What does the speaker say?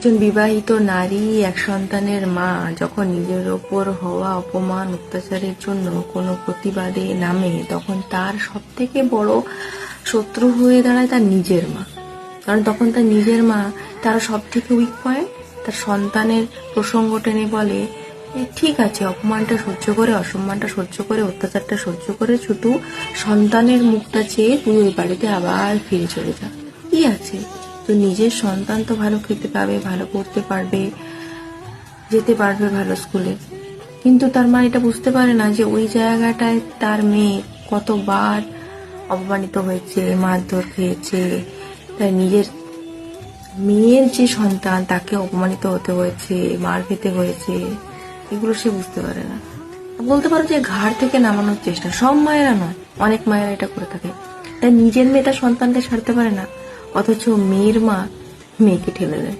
একজন বিবাহিত নারী, এক সন্তানের মা যখন নিজের ওপর হওয়া অপমান অত্যাচারের জন্য কোনো প্রতিবাদে নামে, তখন তার সব থেকে বড় শত্রু হয়ে দাঁড়ায় তার নিজের মা। কারণ তখন তার নিজের মা তার সব থেকে উইক পয়েন্ট। তার সন্তানের প্রসঙ্গ টেনে বলে, ঠিক আছে, অপমানটা সহ্য করে, অসম্মানটা সহ্য করে, অত্যাচারটা সহ্য করে শুধু সন্তানের মুখটা চেয়ে তুই ওই বাড়িতে আবার ফিরে চলে যা। কি আছে, তো নিজের সন্তান তো ভালো খেতে পাবে, ভালো পড়তে পারবে, যেতে পারবে ভালো স্কুলে। কিন্তু তার মা এটা বুঝতে পারে না যে ওই জায়গাটায় তার মেয়ে কতবার অপমানিত হয়েছে, মারধর খেয়েছে। তাই নিজের মেয়ের যে সন্তান, তাকে অপমানিত হতে হয়েছে, মার খেতে হয়েছে, এগুলো সে বুঝতে পারে না। বলতে পারো যে ঘাড় থেকে নামানোর চেষ্টা। সব মায়েরা নয়, অনেক মায়েরা এটা করে থাকে। তাই নিজের মেয়ে তার সন্তানকে ছাড়তে পারে না, অথচ মেয়ের মা মেয়েকে ঠেলে দেয়।